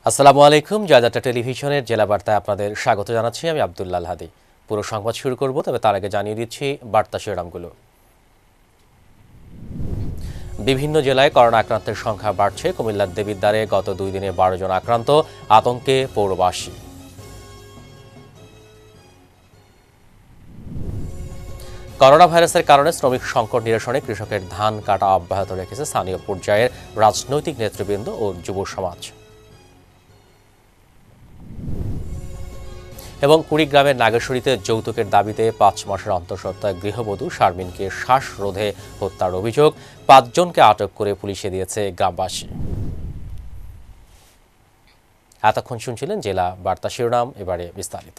আসসালামু আলাইকুম। জয়যাত্রা টেলিভিশনের জেলা বার্তায় আপনাদের স্বাগত জানাচ্ছি। আমি আব্দুল্লাহ হাদি। পুরো সংবাদ শুরু করব, তবে তার আগে জানিয়ে দিচ্ছি বার্তা শিরোনামগুলো। বিভিন্ন জেলায় করোনা আক্রান্তের সংখ্যা বাড়ছে। কুমিল্লার দেবিদ্বারে গত 2 দিনে 12 জন আক্রান্ত, আতঙ্কে পৌরবাসী। করোনা ভাইরাসের কারণে শ্রমিক সংকট নিরসনে কৃষকের ধান কাটা অব্যাহত রেখেছে স্থানীয় পর্যায়ের রাজনৈতিক নেতৃবৃন্দ ও যুব সমাজ। এবং কুড়িগ্রামের নাগেশ্বরীতে যৌতুকের দাবিতে 5 মাসের অন্তঃসত্ত্বা গৃহবধূ শারমিনকে শ্বাসরোধে হত্যার অভিযোগ, 5 জনকে আটক করে পুলিশে দিয়েছে গ্রামবাসী। এতক্ষণ শুনছিলেন জেলা বার্তা শিরোনাম, এবারে বিস্তারিত।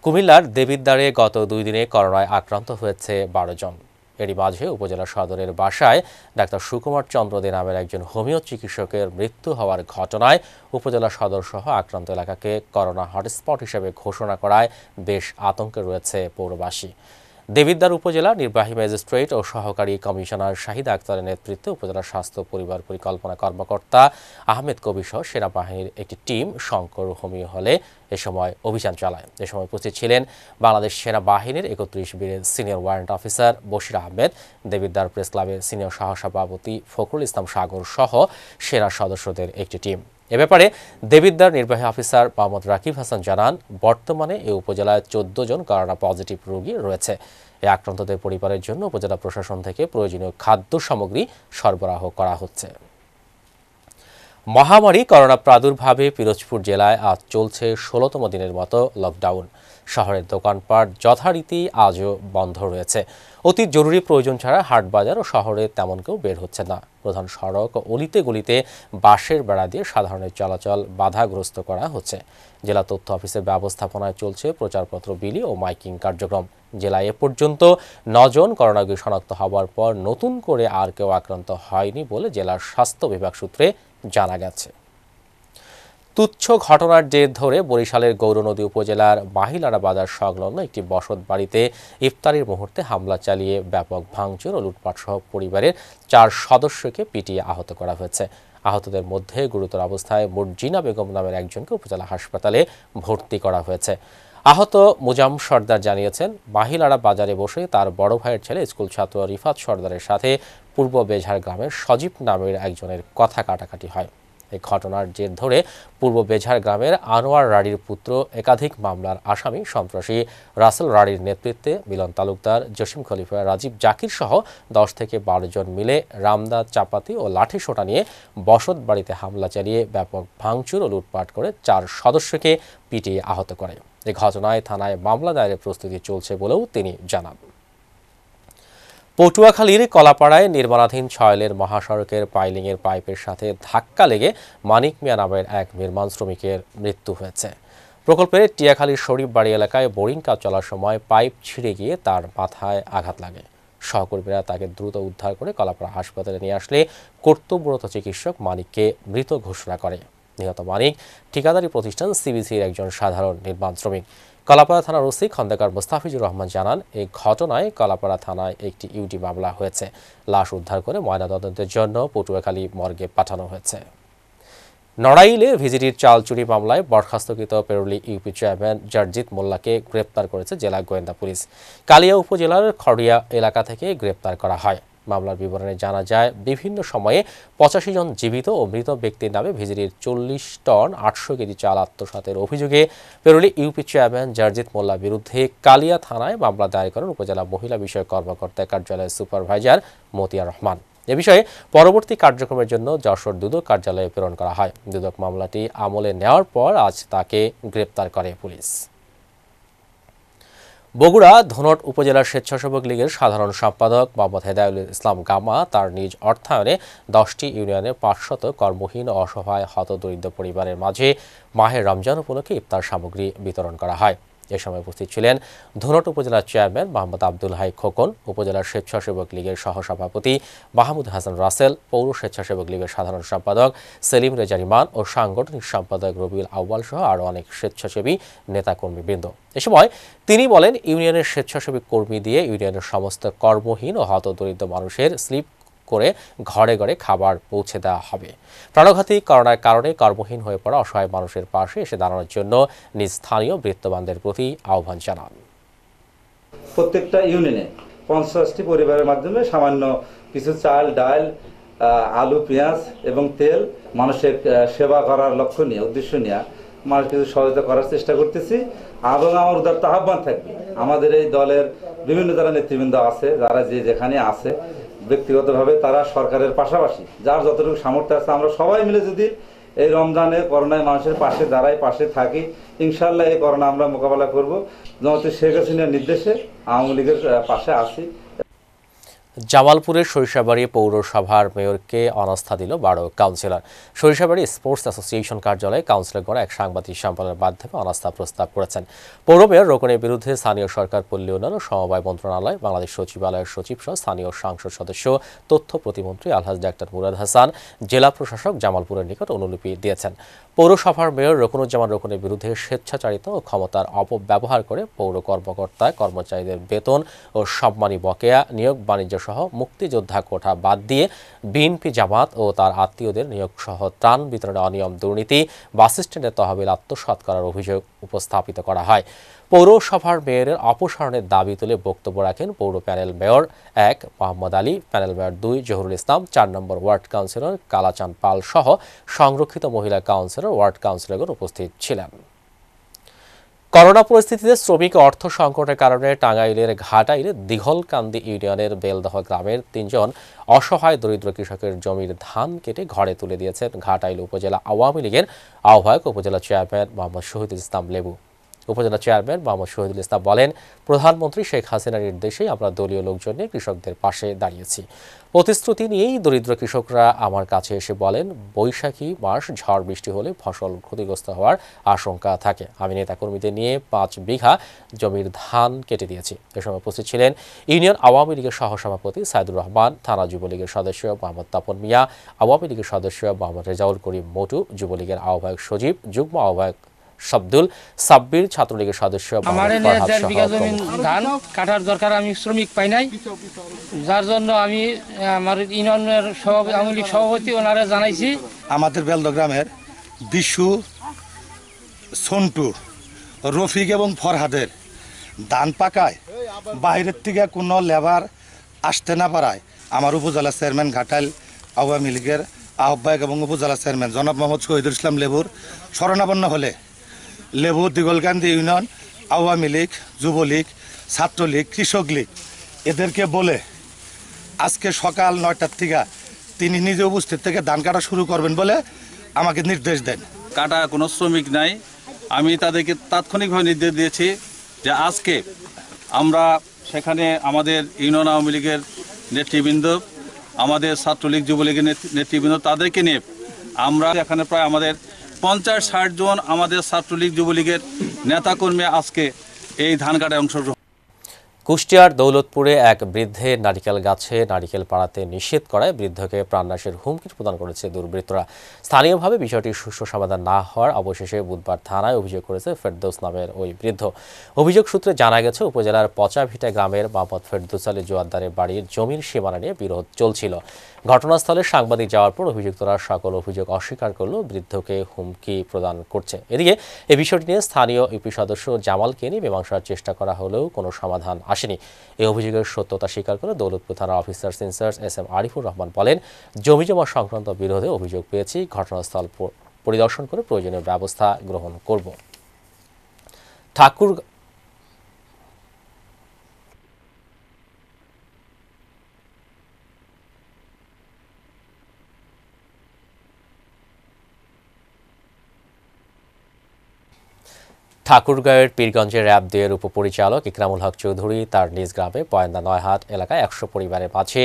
কুমিল্লার দেবিদ্বারে গত 2 দিনে করোনায় আক্রান্ত হয়েছে 12 জন। এরই মাঝে উপজেলা সদরের বাসায় ডাক্তার সুকুমার চন্দ্র দে নামের একজন হোমিও চিকিৎসকের মৃত্যু হওয়ার ঘটনায় উপজেলা সদর সহ আক্রান্ত এলাকাকে করোনা হটস্পট হিসেবে ঘোষণা করায় বেশ আতঙ্কে রয়েছে পৌরবাসী। দেবিদ্বার উপজেলা নির্বাহী ম্যাজিস্ট্রেট ও সহকারী কমিশনার শাহিদ আক্তারের নেতৃত্বে উপজেলা স্বাস্থ্য পরিবার পরিকল্পনা কর্মকর্তা আহমেদ কবির সহ সেনাবাহিনীর একটি টিম শঙ্কর হোমিও হলে এ সময় অভিযান চালায়। এ সময় উপস্থিত ছিলেন বাংলাদেশ সেনাবাহিনীর 31 বীরের senior warrant officer Bashir Ahmed, Debidwar press ক্লাবের সিনিয়র সহসভাপতি ফখরুল ইসলাম সাগর সহ সেনা সদস্যদের একটি টিম। এ ব্যাপারে দেবিদ্বার নির্বাহী অফিসার মোহাম্মদ রাকিব হাসান জানান, বর্তমানে এই উপজেলায় 14 জন করোনা পজিটিভ রোগী রয়েছে। এই আক্রান্তদের পরিবারের জন্য উপজেলা প্রশাসন থেকে প্রয়োজনীয় খাদ্য সামগ্রী সরবরাহ করা হচ্ছে। মহামারী করোনা প্রাদুর্ভাবে পিরোজপুর জেলায় আজ চলছে 16তম দিনের মতো লকডাউন। শহরের দোকানপাট যথারীতি আজও বন্ধ রয়েছে। অতি জরুরি প্রয়োজন ছাড়া হাট বাজার ও শহরে তেমন কেউ বের হচ্ছে না। প্রধান সড়ক ও অলিতে গলিতে বাঁশের বেড়া দিয়ে সাধারণের চলাচল বাধাগ্রস্ত করা হচ্ছে। জেলা তথ্য অফিসের ব্যবস্থাপনায় চলছে প্রচারপত্র বিলি ও মাইকিং কার্যক্রম। জেলায় এ পর্যন্ত 9 জন করোনারোগী শনাক্ত হওয়ার পর নতুন করে আর কেউ আক্রান্ত হয়নি বলে জেলার স্বাস্থ্য বিভাগ সূত্রে জানা গেছে। তুচ্ছ ঘটনার জের ধরে বরিশালের গৌরনদী উপজেলার মাহিলারা বাজার সংলগ্ন একটি বসত বাড়িতে ইফতারির মুহূর্তে হামলা চালিয়ে ব্যাপক ভাঙচুর ও লুটপাট সহ পরিবারের 4 সদস্যকে পিটিয়ে আহত করা হয়েছে। আহতদের মধ্যে গুরুতর অবস্থায় মর্জিনা বেগম নামের একজনকে উপজেলা হাসপাতালে ভর্তি করা হয়েছে। আহত মুজাম সর্দার জানিয়েছেন, মাহিলারা বাজারে বসে তার বড় ভাইয়ের ছেলে স্কুল ছাত্র রিফাত সর্দারের সাথে পূর্ব বেঝার গ্রামের সজীব নামের একজনের কথা কাটাকাটি হয়। এই ঘটনার জের ধরে পূর্ব বেঝার গ্রামের আনোয়ার রাড়ির পুত্র একাধিক মামলার আসামি সন্ত্রাসী রাসেল রাড়ির নেতৃত্বে মিলন তালুকদার, জসিম খলিফা, রাজীব জাকির সহ 10 থেকে 12 জন মিলে রামদা, চাপাতি ও লাঠি সোটা নিয়ে বসত বাড়িতে হামলা চালিয়ে ব্যাপক ভাঙচুর ও লুটপাট করে 4 সদস্যকে পিটিয়ে আহত করে। এই ঘটনায় থানায় মামলা দায়েরের প্রস্তুতি চলছে বলেও তিনি জানান। পটুয়াখালীর কলাপাড়ায় নির্মাণাধীন 6 লেন মহাসড়কের পাইলিংয়ের পাইপের সাথে ধাক্কা লেগে মানিক মিয়া নামের এক নির্মাণ শ্রমিকের মৃত্যু হয়েছে। প্রকল্পের টিয়াখালীর শরীফ বাড়ি এলাকায় বোরিং কাজ চলার সময় পাইপ ছিঁড়ে গিয়ে তার মাথায় আঘাত লাগে। সহকর্মীরা তাকে দ্রুত উদ্ধার করে কলাপাড়া হাসপাতালে নিয়ে আসলে কর্তব্যরত চিকিৎসক মানিককে মৃত ঘোষণা করে। নিহত মানিক ঠিকাদারি প্রতিষ্ঠান সিবিসির একজন সাধারণ নির্মাণ শ্রমিক। কলাপাড়া থানার ওসি খন্দকার মোস্তাফিজুর রহমান জানান, এই ঘটনায় কলাপাড়া থানায় একটি ইউডি মামলা হয়েছে। লাশ উদ্ধার করে ময়নাতদন্তের জন্য পটুয়াখালী মর্গে পাঠানো হয়েছে। নড়াইলে ভিজিটির চাল চুরি মামলায় বরখাস্তকৃত পেরুলি ইউপি চেয়ারম্যান জারজিৎ মোল্লাকে গ্রেপ্তার করেছে জেলা গোয়েন্দা পুলিশ। কালিয়া উপজেলার খড়িয়া এলাকা থেকে গ্রেপ্তার করা হয়। মামলার বিবরণে জানা যায়, বিভিন্ন সময়ে 85 জন জীবিত ও মৃত ব্যক্তির নামে ভিজিটির 40 টন 800 কেজি চাল আত্মসাতের অভিযোগে পেরুলি ইউপি চেয়ারম্যান জারজিৎ মোল্লার বিরুদ্ধে কালিয়া থানায় মামলা দায়ের করেন উপজেলা মহিলা বিষয়ক কর্মকর্তা কার্যালয়ের সুপারভাইজার মতিয়া রহমান। এ বিষয়ে পরবর্তী কার্যক্রমের জন্য যশোর দুদক কার্যালয়ে প্রেরণ করা হয়। দুদক মামলাটি আমলে নেওয়ার পর আজ তাকে গ্রেপ্তার করে পুলিশ। বগুড়া ধনট উপজেলার স্বেচ্ছাসেবক লীগের সাধারণ সম্পাদক মোহাম্মদ হেদায়েতুল ইসলাম গামা তার নিজ অর্থায়নে 10টি ইউনিয়নের 500 কর্মহীন ও অসহায় হতদরিদ্র পরিবারের মাঝে মাহে রমজান উপলক্ষে ইফতার সামগ্রী বিতরণ করা হয়। এ সময় উপস্থিত ছিলেন ধনট উপজেলার চেয়ারম্যান মোহাম্মদ আব্দুল হাই খোকন, উপজেলার স্বেচ্ছাসেবক লীগের সহসভাপতি মাহমুদ হাসান রাসেল, পৌর স্বেচ্ছাসেবক লীগের সাধারণ সম্পাদক সেলিম রেজা রিমান ও সাংগঠনিক সম্পাদক রবিউল আউয়াল সহ আরও অনেক স্বেচ্ছাসেবী নেতাকর্মীবৃন্দ। এ সময় তিনি বলেন, ইউনিয়নের স্বেচ্ছাসেবী কর্মী দিয়ে ইউনিয়নের সমস্ত কর্মহীন ও হতদরিদ্র মানুষের স্লিপ করে ঘরে ঘরে খাবার পৌঁছে দেওয়া হবে। প্রাণঘাতী করোনার কারণে কর্মহীন হয়ে পড়া অসহায় মানুষের পাশে এসে দাঁড়ানোর জন্য নিজ স্থানীয় বৃত্তবানদের প্রতি আহ্বান জানান। প্রত্যেকটা ইউনিয়নে 50টি পরিবারের মাধ্যমে সামান্য কিছু চাল, ডাল, আলু, পেঁয়াজ এবং তেল মানুষের সেবা করার লক্ষ্য নিয়ে, উদ্দেশ্য নিয়ে মানুষ কিছু সহযোগিতা করার চেষ্টা করতেছি। এবং আমার উদাত্ত আহ্বান থাকবে আমাদের এই দলের বিভিন্ন যারা নেতৃবৃন্দ আছে, যারা যেখানে আছে, ব্যক্তিগতভাবে তারা সরকারের পাশাপাশি যার যতটুকু সামর্থ্য আছে, আমরা সবাই মিলে যদি এই রমজানে করোনায় মানুষের পাশে দাঁড়াই, পাশে থাকি, ইনশাআল্লাহ এই করোনা আমরা মোকাবেলা করব। জননেত্রী শেখ হাসিনার নির্দেশে আওয়ামী লীগের পাশে আছি। জামালপুরের সরিষাবাড়ি পৌরসভার মেয়রকে অনাস্থা দিল 12 কাউন্সিলর। সরিষাবাড়ি স্পোর্টস অ্যাসোসিয়েশন কার্যালয়ে কাউন্সিলরগণ এক সাংবাদিক সম্মেলনের মাধ্যমে অনাস্থা প্রস্তাব করেছেন। পৌর মেয়র রোকনের বিরুদ্ধে স্থানীয় সরকার, পল্লী উন্নয়ন ও সমবায় মন্ত্রণালয়, বাংলাদেশ সচিবালয়ের সচিব সহ স্থানীয় সংসদ সদস্য, তথ্য প্রতিমন্ত্রী আলহাজ ডাক্তার মুরাদ হাসান, জেলা প্রশাসক জামালপুরের নিকট অনুলিপি দিয়েছেন। পৌরসভার মেয়র রোকনুজ্জামান রোকনের বিরুদ্ধে স্বেচ্ছাচারিত ও ক্ষমতার অপব্যবহার করে পৌর কর্মকর্তা কর্মচারীদের বেতন ও সম্মানী বকেয়া, নিয়োগ বাণিজ্য সহ মুক্তিযোদ্ধা কোটা বাদ দিয়ে বিএনপি, জামাত ও তার আত্মীয়দের নিয়োগ সহ ত্রাণ বিতরণে অনিয়ম, দুর্নীতি, বাসস্ট্যান্ডের তহবিল আত্মসাৎ করার অভিযোগ উপস্থাপিত করা হয়। পৌরসভার মেয়রের অপসারণের দাবি তুলে বক্তব্য রাখেন পৌর panel mayor 1 Mohammad Ali, panel mayor 2 Zahurul Islam, 4 number ward councillor Kalachan Pal সহ সংরক্ষিত মহিলা কাউন্সিলর, ওয়ার্ড কাউন্সিলরগণ উপস্থিত ছিলেন। করোনা পরিস্থিতিতে শ্রমিক অর্থ সংকটের কারণে টাঙ্গাইলের ঘাটাইলে দীঘলকান্দি ইউনিয়নের বেলদহ গ্রামের 3 জন অসহায় দরিদ্র কৃষকের জমির ধান কেটে ঘরে তুলে দিয়েছেন ঘাটাইল উপজেলা আওয়ামী লীগের আহ্বায়ক উপজেলা চেয়ারম্যান মোহাম্মদ শহীদুল ইসলাম লেবু। উপজেলা চেয়ারম্যান মোহাম্মদ শহীদুল ইসলাম বলেন, প্রধানমন্ত্রী শেখ হাসিনার নির্দেশেই আমরা দলীয় লোকজন নিয়ে কৃষকদের পাশে দাঁড়িয়েছি। প্রতিশ্রুতি নিয়েই দরিদ্র কৃষকরা আমার কাছে এসে বলেন, বৈশাখী মাস ঝড় বৃষ্টি হলে ফসল ক্ষতিগ্রস্ত হওয়ার আশঙ্কা থাকে। আমি নেতাকর্মীদের নিয়ে 5 বিঘা জমির ধান কেটে দিয়েছি। এ সময় উপস্থিত ছিলেন ইউনিয়ন আওয়ামী লীগের সহসভাপতি সাইদুর রহমান, থানা যুবলীগের সদস্য মোহাম্মদ তাপন মিয়া, আওয়ামী লীগের সদস্য মোহাম্মদ রেজাউল করিম মোটু, যুবলীগের আহ্বায়ক সজীব, যুগ্ম আহ্বায়ক শাব্দুল, সাব্বির, ছাত্রলীগের সদস্য আমার ধান কাটার দরকার, আমি শ্রমিক পাই নাই, যার জন্য আমি আমার ইউনিয়নের আওয়ামী লীগ সভাপতি ওনারা জানাইছি। আমাদের বেলদহ গ্রামের বিশু, সন্টু, রফিক এবং ফরহাদের ধান পাকায় বাইরের থেকে কোনো লেবার আসতে না পারায় আমার উপজেলা চেয়ারম্যান ঘাটাইল আওয়ামী লীগের আহ্বায়ক এবং উপজেলা চেয়ারম্যান জনাব মোহাম্মদ শহীদুল ইসলাম লেবুর শরণাপন্ন হলে লেবু, দীঘলকান্দি ইউনিয়ন আওয়ামী লীগ, যুবলীগ, ছাত্রলীগ, কৃষক লীগ এদেরকে বলে আজকে সকাল 9টার থেকে তিনি নিজে উপস্থিত থেকে ধান কাটা শুরু করবেন বলে আমাকে নির্দেশ দেন। কাটা কোনো শ্রমিক নাই, আমি তাদেরকে তাৎক্ষণিকভাবে নির্দেশ দিয়েছি যে আজকে আমরা সেখানে আমাদের ইউনিয়ন আওয়ামী লীগের নেতৃবৃন্দ, আমাদের ছাত্রলীগ, যুবলীগের নেতৃবৃন্দ তাদেরকে নিয়ে আমরা এখানে প্রায় আমাদের 50-60 জন আমাদের ছাত্রলীগ, যুবলীগের নেতাকর্মী আজকে এই ধান কাটায় অংশগ্রহণ। কুষ্টিয়ার দৌলতপুরে এক বৃদ্ধের নারিকেল গাছে নারিকেল পাড়াতে নিষেধ করায় বৃদ্ধকে প্রাণনাশের হুমকি প্রদান করেছে দুর্বৃত্তরা। স্থানীয়ভাবে বিষয়টি সুষ্ঠু সমাধান না হওয়ার অবশেষে বুধবার থানায় অভিযোগ করেছে ফেরদৌস নামের ওই বৃদ্ধ। অভিযোগ সূত্রে জানা গেছে, উপজেলার পচাভিটা গ্রামের মোহাম্মদ ফেরদৌস আলী জোয়ারদারের বাড়ির জমির সীমানা নিয়ে বিরোধ চলছিল। ঘটনাস্থলে সাংবাদিক যাওয়ার পর অভিযুক্তরা সকল অভিযোগ অস্বীকার করলেও বৃদ্ধকে হুমকি প্রদান করছে। এদিকে এ বিষয়টি নিয়ে স্থানীয় ইউপি সদস্য জামালকে নিয়ে মীমাংসার চেষ্টা করা হলেও কোনো সমাধান আসেনি। এই অভিযোগের সত্যতা স্বীকার করে দৌলতপুর থানার officer in charge S M. Arifur Rahman বলেন, জমিজমা সংক্রান্ত বিরোধে অভিযোগ পেয়েছি, ঘটনাস্থল পরিদর্শন করে প্রয়োজনীয় ব্যবস্থা গ্রহণ করব। ঠাকুরগাঁওয়ের পীরগঞ্জের র্যাব 2-এর উপপরিচালক ইকরামুল হক চৌধুরী তার নিজ গ্রামে পয়ন্দা নয়হাট এলাকায় 100 পরিবারের মাঝে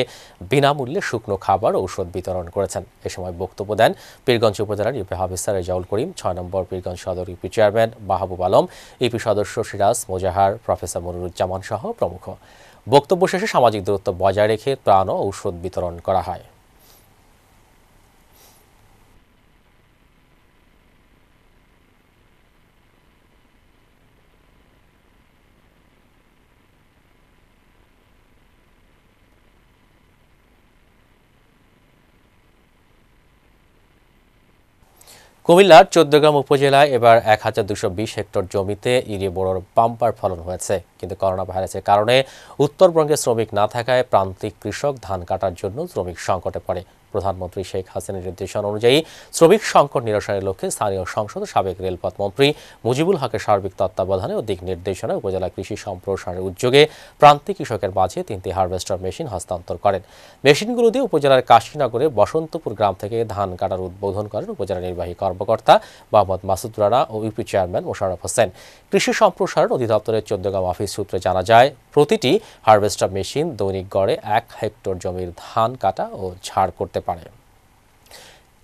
বিনামূল্যে শুকনো খাবার ও ঔষধ বিতরণ করেছেন। এ সময় বক্তব্য দেন পীরগঞ্জ উপজেলার ইউপি অফিসার রেজাউল করিম, 6 নম্বর পীরগঞ্জ সদর UP chairman Mahbub Alam, UP সদস্য সিরাজ মোজাহার, প্রফেসর মনিরুজ্জামান সহ প্রমুখ। বক্তব্য শেষে সামাজিক দূরত্ব বজায় রেখে ত্রাণ ও ঔষধ বিতরণ করা হয়। কুমিল্লার ১৪গ্রাম উপজেলায় এবার ১,২২০ হেক্টর জমিতে ইরি বোরোর বাম্পার ফলন হয়েছে, কিন্তু করোনা ভাইরাসের কারণে উত্তরবঙ্গে শ্রমিক না থাকায় প্রান্তিক কৃষক ধান কাটার জন্য শ্রমিক সংকটে পড়ে। প্রধানমন্ত্রী শেখ হাসিনার নির্দেশনা অনুযায়ী শ্রমিক সংকট নিরসনের লক্ষ্যে স্থানীয় সংসদ সাবেক রেলপথ মন্ত্রী মুজিবুল হকের সার্বিক তত্ত্বাবধানে ও দিক নির্দেশনায় উপজেলা কৃষি সম্প্রসারণের উদ্যোগে প্রান্তিক কৃষকের মাঝে ৩টি হারভেস্টার মেশিন হস্তান্তর করেন। মেশিনগুলো দিয়ে উপজেলার কাশীনগরে বসন্তপুর গ্রাম থেকে ধান কাটার উদ্বোধন করেন উপজেলা নির্বাহী কর্মকর্তা মোহাম্মদ মাসুদ রানা ও ইউপি চেয়ারম্যান মোশাররফ হোসেন। কৃষি সম্প্রসারণ অধিদপ্তরের ১৪গ্রাম অফিস সূত্রে জানা যায়, প্রতিটি হারভেস্টার মেশিন দৈনিক গড়ে ১ হেক্টর জমির ধান কাটা ও ঝাড় করতে পারে।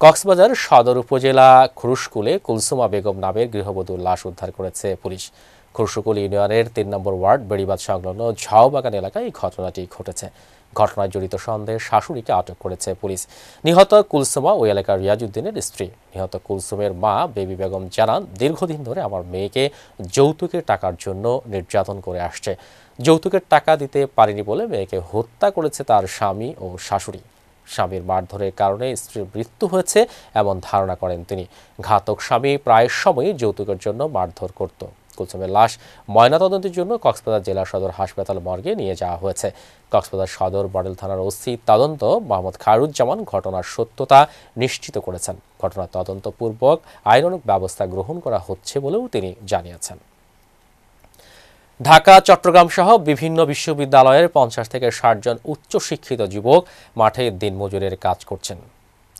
কক্সবাজার সদর উপজেলা খুরুশকুলে কুলসুমা বেগম নামের গৃহবধূর লাশ উদ্ধার করেছে পুলিশ। খুরুশকুল ইউনিয়নের ৩ নম্বর ওয়ার্ড বেড়িবাঁধ সংলগ্ন ঝাউবাগান এলাকায় এই ঘটনাটি ঘটেছে। ঘটনায় জড়িত সন্দেহে শাশুড়িকে আটক করেছে পুলিশ। নিহত কুলসুমা ওই এলাকার রিয়াজউদ্দিনের স্ত্রী। নিহত কুলসুমের মা বেবি বেগম জানান, দীর্ঘদিন ধরে আমার মেয়েকে যৌতুকের টাকার জন্য নির্যাতন করে আসছে। যৌতুকের টাকা দিতে পারেনি বলে মেয়েকে হত্যা করেছে তার স্বামী ও শাশুড়ি। স্বামীর মারধরের কারণে স্ত্রীর মৃত্যু হয়েছে এমন ধারণা করেন তিনি। ঘাতক স্বামী প্রায় সময়ই যৌতুকের জন্য মারধর করত। কুলসুমের লাশ ময়নাতদন্তের জন্য কক্সবাজার জেলা সদর হাসপাতাল মর্গে নিয়ে যাওয়া হয়েছে। কক্সবাজার সদর মডেল থানার ওসি তদন্ত মোহাম্মদ খায়রুজ্জামান ঘটনার সত্যতা নিশ্চিত করেছেন। ঘটনার তদন্তপূর্বক আইনানুগ ব্যবস্থা গ্রহণ করা হচ্ছে বলেও তিনি জানিয়েছেন। ঢাকা, চট্টগ্রাম সহ বিভিন্ন বিশ্ববিদ্যালয়ের ৫০ থেকে ৬০ জন উচ্চশিক্ষিত যুবক মাঠে দিনমজুরের কাজ করছেন।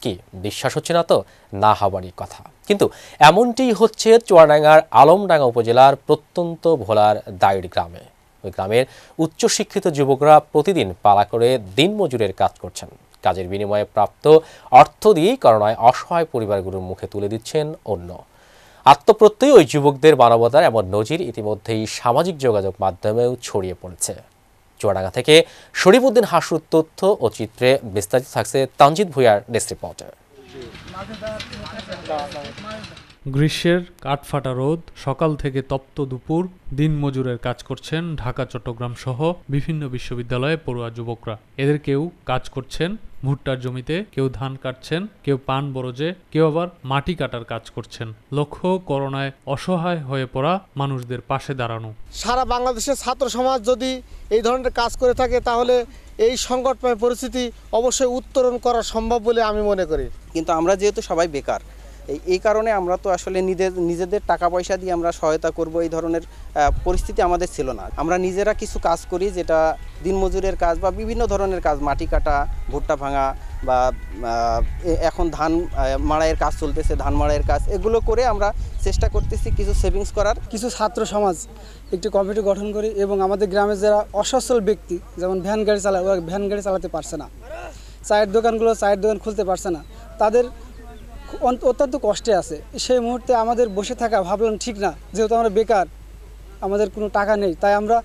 কি বিশ্বাস হচ্ছে না? তো না হওয়ারই কথা, কিন্তু এমনটিই হচ্ছে চুয়াডাঙ্গার আলমডাঙ্গা উপজেলার প্রত্যন্ত ভোলার দাইড় গ্রামে। ওই গ্রামের উচ্চশিক্ষিত যুবকরা প্রতিদিন পালা করে দিনমজুরের কাজ করছেন। কাজের বিনিময়ে প্রাপ্ত অর্থ দিয়েই করোনায় অসহায় পরিবারগুলোর মুখে তুলে দিচ্ছেন অন্য। আত্মপ্রত্যয়ী ওই যুবকদের মানবতার এমন নজির ইতিমধ্যেই সামাজিক যোগাযোগ মাধ্যমেও ছড়িয়ে পড়েছে। চুয়াডাঙ্গা থেকে শরীফউদ্দিন হাসুর তথ্য ও চিত্রে বিস্তারিত থাকছে তানজিদ ভুঁইয়ার ডেস্ক রিপোর্টে। গ্রীষ্মের কাঠফাটা রোদ, সকাল থেকে তপ্ত দুপুর, দিনমজুরের কাজ করছেন ঢাকা, চট্টগ্রাম সহ বিভিন্ন বিশ্ববিদ্যালয়ে পড়ুয়া যুবকরা। এদের কেউ কাজ করছেন ভুট্টার জমিতে, কেউ ধান কাটছেন, কেউ পান বরজে, কেউ আবার মাটি কাটার কাজ করছেন। লক্ষ্য করোনায় অসহায় হয়ে পড়া মানুষদের পাশে দাঁড়ানো। সারা বাংলাদেশের ছাত্র সমাজ যদি এই ধরনের কাজ করে থাকে তাহলে এই সংকটময় পরিস্থিতি অবশ্যই উত্তরণ করা সম্ভব বলে আমি মনে করি। কিন্তু আমরা যেহেতু সবাই বেকার, এই কারণে আমরা তো আসলে নিজেদের টাকা পয়সা দিয়ে আমরা সহায়তা করব এই ধরনের পরিস্থিতি আমাদের ছিল না। আমরা নিজেরা কিছু কাজ করি, যেটা দিনমজুরের কাজ বা বিভিন্ন ধরনের কাজ, মাটি কাটা, ভুট্টা ভাঙা বা এখন ধান মাড়াইয়ের কাজ চলতেছে, ধান মাড়াইয়ের কাজ, এগুলো করে আমরা চেষ্টা করতেছি কিছু সেভিংস করার। কিছু ছাত্র সমাজ একটি কমিটি গঠন করি এবং আমাদের গ্রামে যারা অসচ্ছল ব্যক্তি, যেমন ভ্যান গাড়ি চালায়, ওরা ভ্যান গাড়ি চালাতে পারছে না, চায়ের দোকান খুলতে পারছে না, তাদের অত্যন্ত কষ্টে আছে। সেই মুহূর্তে আমাদের বসে থাকা ভাবলাম ঠিক না, যেহেতু আমরা বেকার, আমাদের কোনো টাকা নেই, তাই আমরা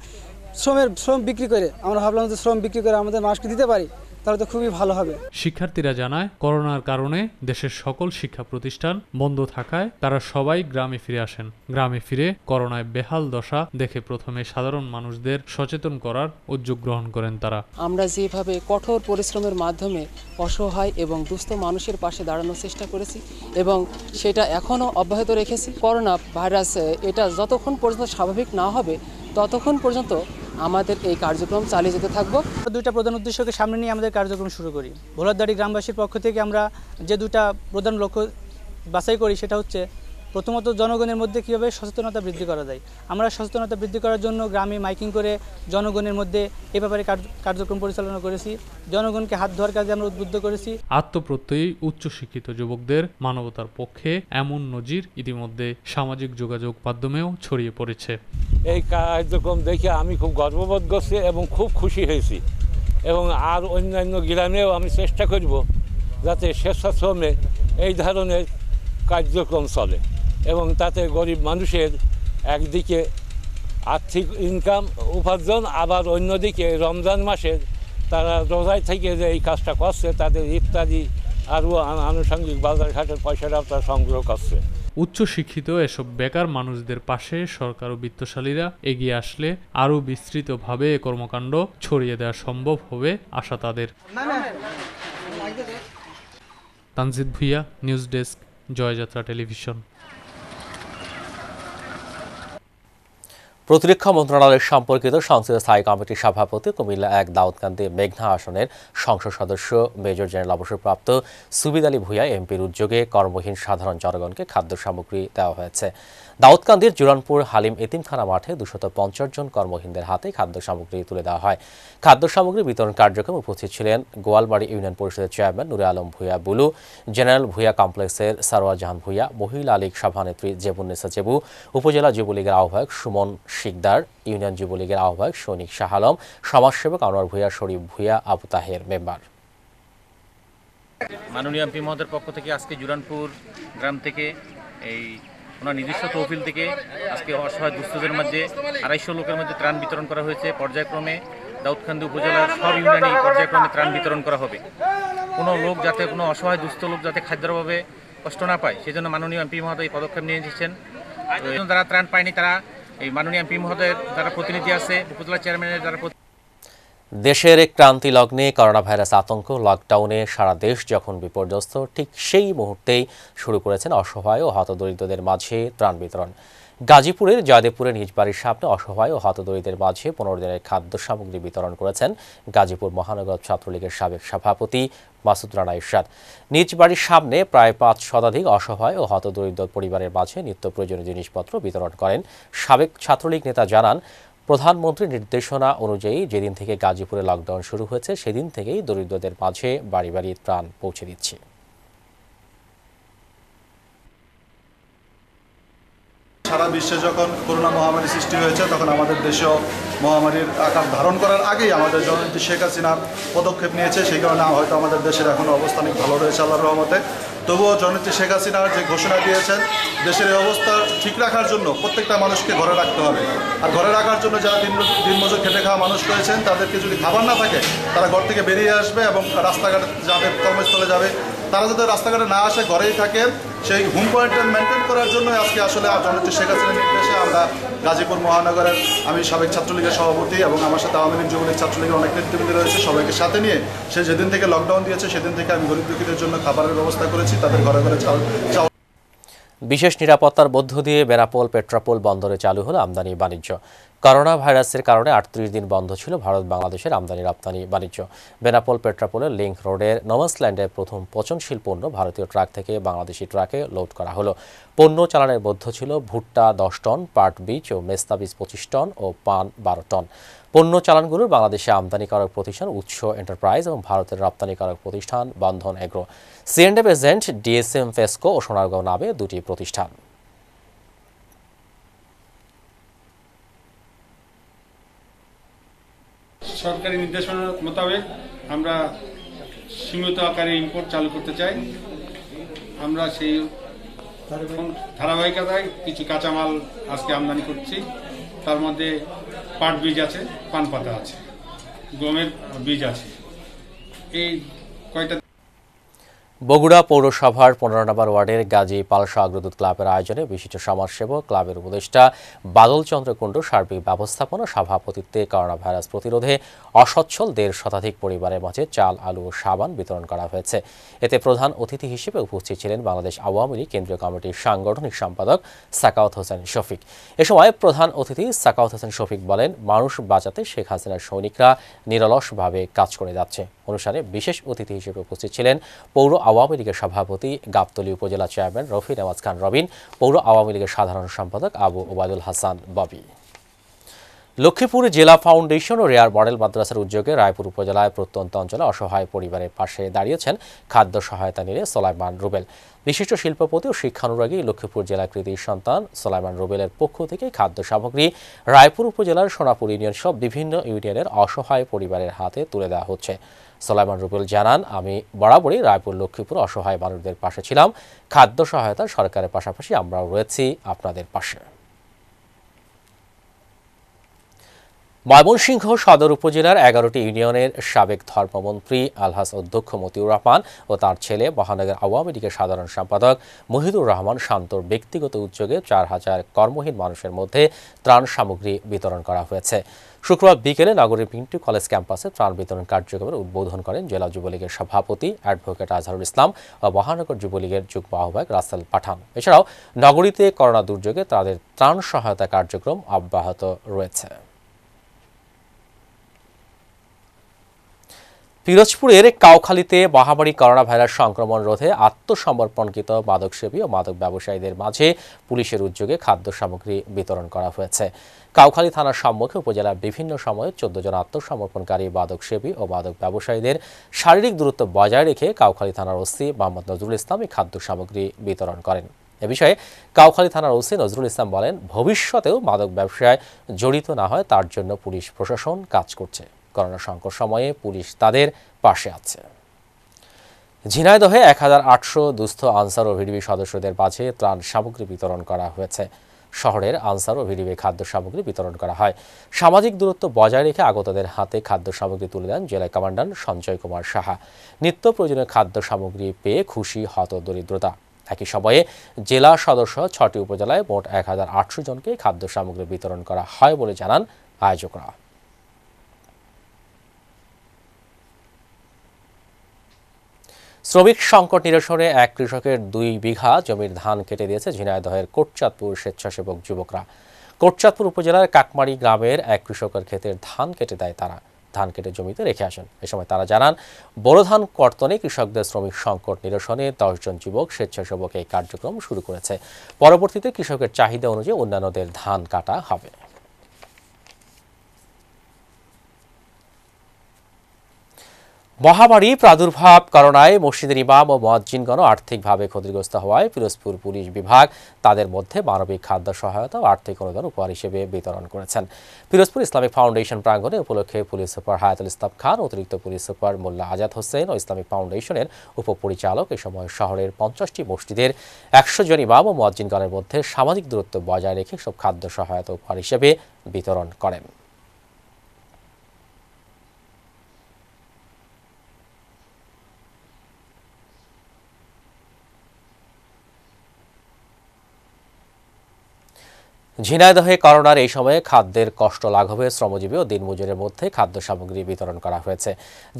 শ্রম বিক্রি করে আমরা ভাবলাম যে শ্রম বিক্রি করে আমাদের মানুষকে দিতে পারি, তাহলে তো খুবই ভালো হবে। শিক্ষার্থীরা জানায়, করোনার কারণে দেশের সকল শিক্ষা প্রতিষ্ঠান বন্ধ থাকায় তারা সবাই গ্রামে ফিরে আসেন। গ্রামে ফিরে করোনায় বেহাল দশা দেখে প্রথমে সাধারণ মানুষদের সচেতন করার উদ্যোগ গ্রহণ করেন তারা। আমরা যেভাবে কঠোর পরিশ্রমের মাধ্যমে অসহায় এবং দুস্থ মানুষের পাশে দাঁড়ানোর চেষ্টা করেছি এবং সেটা এখনও অব্যাহত রেখেছি। করোনা ভাইরাস এটা যতক্ষণ পর্যন্ত স্বাভাবিক না হবে ততক্ষণ পর্যন্ত আমাদের এই কার্যক্রম চালিয়ে যেতে থাকবো। দুইটা প্রধান উদ্দেশ্যকে সামনে নিয়ে আমাদের কার্যক্রম শুরু করি। ভোলারদাড়ি গ্রামবাসীর পক্ষ থেকে আমরা যে দুইটা প্রধান লক্ষ্য বাছাই করি, সেটা হচ্ছে প্রথমত জনগণের মধ্যে কীভাবে সচেতনতা বৃদ্ধি করা যায়। আমরা সচেতনতা বৃদ্ধি করার জন্য গ্রামে মাইকিং করে জনগণের মধ্যে এ ব্যাপারে কার্যক্রম পরিচালনা করেছি। জনগণকে হাত ধোয়ার কাজে আমরা উদ্বুদ্ধ করেছি। আত্মপ্রত্যয়ী উচ্চশিক্ষিত যুবকদের মানবতার পক্ষে এমন নজির ইতিমধ্যে সামাজিক যোগাযোগ মাধ্যমেও ছড়িয়ে পড়েছে। এই কার্যক্রম দেখে আমি খুব গর্ববোধ করছি এবং খুব খুশি হয়েছি এবং আর অন্যান্য গ্রামেও আমি চেষ্টা করব যাতে স্বেচ্ছাশ্রমে এই ধরনের কার্যক্রম চলে এবং তাতে গরিব মানুষের একদিকে আর্থিক ইনকাম উপার্জন, আবার অন্যদিকে রমজান মাসের তারা রোজায় থেকে যে এই কাজটা করছে তাদের ইফতারি আরও আনুষঙ্গিক বাজারঘাটের পয়সাটাও তারা সংগ্রহ করছে। উচ্চশিক্ষিত এসব বেকার মানুষদের পাশে সরকার ও বিত্তশালীরা এগিয়ে আসলে আরও বিস্তৃতভাবে এ কর্মকাণ্ড ছড়িয়ে দেওয়া সম্ভব হবে আশা তাদের। Tanjid Bhuiyan, news desk, Joyjatra television. প্রতিরক্ষা মন্ত্রণালয়ের সম্পর্কিত সংসদীয় স্থায়ী কমিটির সভাপতি কুমিল্লা ১ দাউদকান্দি মেঘনা আসনের সংসদ সদস্য মেজর জেনারেল অবসরপ্রাপ্ত সুবিদ আলী ভূঁইয়া এমপির উদ্যোগে কর্মহীন সাধারণ জনগণকে খাদ্য সামগ্রী দেওয়া হয়েছে। দাউদকান্দির জুরানপুর হালিম এতিমখানা মাঠে 250 জন কর্মহীনদের হাতে খাদ্য সামগ্রী তুলে দেওয়া হয়। খাদ্য সামগ্রী বিতরণ কার্যক্রমে উপস্থিত ছিলেন গোয়ালবাড়ি ইউনিয়ন পরিষদের চেয়ারম্যান নুরে আলম ভূঁইয়া বুলু, জেনারেল ভূঁইয়া কমপ্লেক্সের সারোয়ার জাহান ভূঁইয়া, মহিলা লীগ সভানেত্রী জেবুন্নেসা জেবু, উপজেলা যুবলীগের আহ্বায়ক সুমন শিকদার, ইউনিয়ন যুবলীগের আহ্বায়ক সৈনিক শাহ আলম, সমাজসেবক আনোয়ার ভূঁইয়া, শরীফ ভূঁইয়া, আবু তাহের মেম্বার। মাননীয় এমপি মহোদয়ের পক্ষ থেকে আজকে জুরানপুর গ্রাম থেকে এই ওনার নিজস্ব তহবিল থেকে আজকে অসহায় দুস্থদের মধ্যে 250 লোকের মধ্যে ত্রাণ বিতরণ করা হয়েছে। পর্যায়ক্রমে দাউদকান্দি উপজেলার সব ইউনিয়নে পর্যায়ক্রমে ত্রাণ বিতরণ করা হবে। কোনো লোক যাতে, কোনো অসহায় দুস্থ লোক যাতে খাদ্যের অভাবে কষ্ট না পায়, সেজন্য মাননীয় এমপি মহোদয় এই পদক্ষেপ নিয়ে এসেছেন। যারা ত্রাণ পায়নি তারা এই মাননীয় এমপি মহোদয়ের যারা প্রতিনিধি আছে, উপজেলা চেয়ারম্যানের যারা দেশের ক্রান্তি লগ্নে করোনা ভাইরাস আতঙ্ক, লকডাউনে সারা দেশ যখন বিপর্যস্ত, ঠিক সেই মুহূর্তেই শুরু করেছেন অসহায় ও হতদরিদ্রদের মাঝে ত্রাণ বিতরণ। গাজীপুরের জয়দেবপুরে নিজ বাড়ির সামনে অসহায় ও হতদরিদ্রদের মাঝে 15 দিনের খাদ্য সামগ্রী বিতরণ করেছেন গাজীপুর মহানগর ছাত্রলীগের সাবেক সভাপতি মাসুদ রানা ইরশাদ। নিজ বাড়ির সামনে প্রায় 5 শতাধিক অসহায় ও হতদরিদ্র পরিবারের মাঝে নিত্য প্রয়োজনীয় জিনিসপত্র বিতরণ করেন। সাবেক ছাত্রলীগ নেতা জানান, প্রধানমন্ত্রীর নির্দেশনা অনুযায়ী যেদিন থেকে গাজীপুরে লকডাউন শুরু হয়েছে সেদিন থেকেই দরিদ্রদের মাঝে বাড়ি বাড়ি ত্রাণ পৌঁছে দিচ্ছে। সারা বিশ্বে যখন করোনা মহামারী সৃষ্টি হয়েছে তখন আমাদের দেশেও মহামারীর আকার ধারণ করার আগেই আমাদের জননেত্রী শেখ হাসিনা পদক্ষেপ নিয়েছে। সেই কারণে হয়তো আমাদের দেশের এখনও অবস্থা অনেক ভালো রয়েছে আল্লাহর রহমতে। তবুও জননেত্রী শেখ হাসিনা যে ঘোষণা দিয়েছেন, দেশের এই অবস্থা ঠিক রাখার জন্য প্রত্যেকটা মানুষকে ঘরে রাখতে হবে। আর ঘরে রাখার জন্য যারা দিনমজুর খেটে খাওয়া মানুষ রয়েছেন, তাদেরকে যদি খাবার না থাকে তারা ঘর থেকে বেরিয়ে আসবে এবং রাস্তাঘাটে যাবে, কর্মস্থলে যাবে। তারা যাতে রাস্তাঘাটে না আসে, ঘরেই থাকে, সেই হোম কোয়ারেন্টাইন মেনটেন করার জন্য আজকে আসলে জননেত্রী শেখ হাসিনার নির্দেশে আমরা গাজীপুর মহানগরের, আমি সাবেক ছাত্রলীগের সভাপতি এবং আমার সাথে আওয়ামী লীগ যুবলীগ ছাত্রলীগের অনেক নেতৃবৃন্দ রয়েছে, সবাইকে সাথে নিয়ে সে যেদিন থেকে লকডাউন দিয়েছে সেদিন থেকে আমি গরিব দুঃখীদের জন্য খাবারের ব্যবস্থা করেছি, তাদের ঘরে ঘরে চাল। বিশেষ নিরাপত্তার মধ্য দিয়ে বেনাপোল পেট্রাপোল বন্দরে চালু হলো আমদানি বাণিজ্য। করোনা ভাইরাসের কারণে 38 দিন বন্ধ ছিল ভারত বাংলাদেশের আমদানি রপ্তানি বাণিজ্য। বেনাপোল পেট্রাপোলের লিংক রোডের নোমাসল্যান্ডের প্রথম পচনশীল পণ্য ভারতীয় ট্রাক থেকে বাংলাদেশি ট্রাকে লোড করা হলো। পণ্য চালানের মধ্যে ছিল ভুট্টা 10 টন, পাট বীজ ও মেস্তা বীজ 25 টন ও পান 12 টন। পণ্য চালানগুলোর বাংলাদেশে আমদানিকারক প্রতিষ্ঠান উৎস এন্টারপ্রাইজ এবং ভারতের রপ্তানিকারক প্রতিষ্ঠান বন্ধন এগ্রো, সিএন্ডএফ এজেন্ট ডিএসএম ফেস্কো ও সোনারগাঁও নামে দুটি প্রতিষ্ঠান। সরকারি নির্দেশনা মোতাবেক আমরা সীমিত আকারে ইম্পোর্ট চালু করতে চাই। আমরা সেই ধারাবাহিকতায় কিছু কাঁচামাল আজকে আমদানি করছি। তার মধ্যে পাট বীজ আছে, পান পাতা আছে, গমের বীজ আছে। এই কয়টা বগুড়া পৌরসভার 15 নম্বর ওয়ার্ডের গাজী পালসা অগ্রদূত ক্লাবের আয়োজনে বিশিষ্ট সমাজসেবক, ক্লাবের উপদেষ্টা বাদল চন্দ্র কুণ্ডু সার্বিক ব্যবস্থাপনা সভাপতিত্বে করোনা ভাইরাস প্রতিরোধে অসচ্ছল 1.5 শতাধিক পরিবারের মাঝে চাল, আলু ও সাবান বিতরণ করা হয়েছে। এতে প্রধান অতিথি হিসেবে উপস্থিত ছিলেন বাংলাদেশ আওয়ামী লীগ কেন্দ্রীয় কমিটির সাংগঠনিক সম্পাদক সাকাওয়াত হোসেন শফিক। এ সময় প্রধান অতিথি সাকাওয়াত হোসেন শফিক বলেন, মানুষ বাঁচাতে শেখ হাসিনার সৈনিকরা নিরলসভাবে কাজ করে যাচ্ছে। অনুষ্ঠানে বিশেষ অতিথি হিসেবে উপস্থিত ছিলেন পৌর আওয়ামী লীগের সভাপতি, গাবতলী উপজেলা চেয়ারম্যান রফি নেওয়াজ খান রবিন, পৌর আওয়ামী লীগের সাধারণ সম্পাদক আবু ওবায়দুল হাসান ববি। লক্ষ্মীপুর জেলা ফাউন্ডেশন ও রেয়ার মডেল মাদ্রাসার উদ্যোগে রায়পুর উপজেলায় প্রত্যন্ত অঞ্চলে অসহায় পরিবারের পাশে দাঁড়িয়েছেন খাদ্য সহায়তা নিয়ে সোলাইমান রুবেল। বিশিষ্ট শিল্পপতি ও শিক্ষানুরাগী লক্ষ্মীপুর জেলা কৃতির সন্তান সোলাইমান রুবেলের পক্ষ থেকে খাদ্য সামগ্রী রায়পুর উপজেলার সোনাপুর ইউনিয়ন সহ বিভিন্ন ইউনিয়নের অসহায় পরিবারের হাতে তুলে দেওয়া হচ্ছে। সোলাইমান রুবেল জানান, আমি বরাবরই রায়পুর লক্ষ্মীপুর অসহায় মানুষদের পাশে ছিলাম। খাদ্য সহায়তা সরকারের পাশাপাশি আমরাও রয়েছি আপনাদের পাশে। ময়মনসিংহ সদর উপজেলার 11টি ইউনিয়নের সাবেক ধর্মমন্ত্রী আলহাজ অধ্যক্ষ মতিউর রহমান ও তার ছেলে মহানগর আওয়ামী লীগের সাধারণ সম্পাদক মহিদুর রহমান শান্তর ব্যক্তিগত উদ্যোগে 4000 কর্মহীন মানুষের মধ্যে ত্রাণ সামগ্রী বিতরণ করা হয়েছে। শুক্রবার বিকেলে নগরীর পিন্টু কলেজ ক্যাম্পাসে ত্রাণ বিতরণ কার্যক্রমের উদ্বোধন করেন জেলা যুবলীগের সভাপতি অ্যাডভোকেট আজহারুল ইসলাম ও মহানগর যুবলীগের যুগ্ম আহ্বায়ক রাসেল পাঠান। এছাড়াও নগরীতে করোনা দুর্যোগে তাদের ত্রাণ সহায়তা কার্যক্রম অব্যাহত রয়েছে। পিরোজপুরের কাউখালীতে মহামারী করোনা ভাইরাস সংক্রমণ রোধে আত্মসমর্পণকৃত মাদকসেবী ও মাদক ব্যবসায়ীদের মাঝে পুলিশের উদ্যোগে খাদ্য সামগ্রী বিতরণ করা হয়েছে। কাউখালী থানার সম্মুখে উপজেলার বিভিন্ন সময়ে 14 জন আত্মসমর্পণকারী মাদকসেবী ও মাদক ব্যবসায়ীদের শারীরিক দূরত্ব বজায় রেখে কাউখালী থানার ওসি মোহাম্মদ নজরুল ইসলাম এই খাদ্য সামগ্রী বিতরণ করেন। এ বিষয়ে কাউখালী থানার ওসি নজরুল ইসলাম বলেন, ভবিষ্যতেও মাদক ব্যবসায় জড়িত না হয় তার জন্য পুলিশ প্রশাসন কাজ করছে। করোনা সংকট সময়ে পুলিশ তাদের পাশে আছে। ঝিনাইদহে 1800 দুস্থ আনসার ও ভিডিবি সদস্যদের মাঝে ত্রাণ সামগ্রী বিতরণ করা হয়েছে। শহরের আনসার ও ভিডিবি খাদ্য সামগ্রী বিতরণ করা হয়। সামাজিক দূরত্ব বজায় রেখে আগতদের হাতে খাদ্য সামগ্রী তুলে দেন জেলা কমান্ডার সঞ্জয় কুমার সাহা। নিত্য প্রয়োজনীয় খাদ্য সামগ্রী পেয়ে খুশি হত দরিদ্রতা। একই সময়ে জেলা সদস্য 6টি উপজেলায় মোট 1800 জনকে খাদ্য সামগ্রী বিতরণ করা হয় বলে জানান আয়োজকরা। শ্রমিক সংকট নিরসনে এক কৃষকের 2 বিঘা জমির ধান কেটে দিয়েছে ঝিনাইদহের কোটচাঁদপুর স্বেচ্ছাসেবক যুবকরা। কোটচাঁদপুর উপজেলার কাকমারি গ্রামের এক কৃষকের ক্ষেতের ধান কেটে দেয় তারা। ধান কেটে জমিতে রেখে আসেন। এ সময় তারা জানান, বড় ধান কর্তনে কৃষকদের শ্রমিক সংকট নিরসনে 10 জন যুবক স্বেচ্ছাসেবক এই কার্যক্রম শুরু করেছে। পরবর্তীতে কৃষকের চাহিদা অনুযায়ী অন্যান্যদের ধান কাটা হবে। মহামারী প্রাদুর্ভাব করোনায় মসজিদের ইমাম ও মুয়াজ্জিনগণ আর্থিকভাবে ক্ষতিগ্রস্ত হওয়ায় পিরোজপুর পুলিশ বিভাগ তাদের মধ্যে মানবিক খাদ্য সহায়তা ও আর্থিক অনুদান উপহার হিসেবে বিতরণ করেছেন। পিরোজপুর ইসলামিক ফাউন্ডেশন প্রাঙ্গণে উপলক্ষে পুলিশ সুপার হায়াতুল ইসলাম খান, অতিরিক্ত পুলিশ সুপার মোল্লা আজাদ হোসেন ও ইসলামিক ফাউন্ডেশনের উপপরিচালক এ সময় শহরের 50টি মসজিদের 100 জন ইমাম ও মুয়াজ্জিনগণের মধ্যে সামাজিক দূরত্ব বজায় রেখে সব খাদ্য সহায়তা উপহার হিসেবে বিতরণ করেন। ঝিনাইদহে করোনার এই সময়ে খাদ্যের কষ্ট লাঘবে শ্রমজীবী ও দিনমজুরের মধ্যে খাদ্য সামগ্রী বিতরণ করা হয়েছে।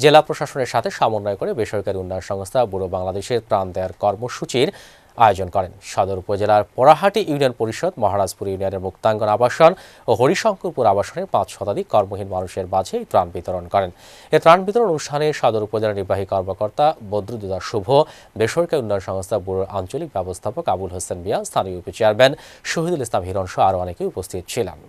জেলা প্রশাসনের সাথে সমন্বয় করে বেসরকারি উন্নয়ন সংস্থা বুড়ো বাংলাদেশের ত্রাণ দেওয়ার কর্মসূচির আয়োজন করেন। সদর উপজেলার পোড়াহাটি ইউনিয়ন পরিষদ, মহারাজপুর ইউনিয়নের মুক্তাঙ্গন আবাসন ও হরিশঙ্করপুর আবাসনের 5 শতাধিক কর্মহীন মানুষের মাঝে ত্রাণ বিতরণ করেন। এই ত্রাণ বিতরণ অনুষ্ঠানে সদর উপজেলার নির্বাহী কর্মকর্তা বদরুদ্দোজা শুভ, বেসরকারি উন্নয়ন সংস্থা ব্যুরোর আঞ্চলিক ব্যবস্থাপক আবুল হোসেন মিয়া, স্থানীয় ইউপি চেয়ারম্যান শহীদুল ইসলাম হিরণ সহ আরও অনেকে উপস্থিত ছিলেন।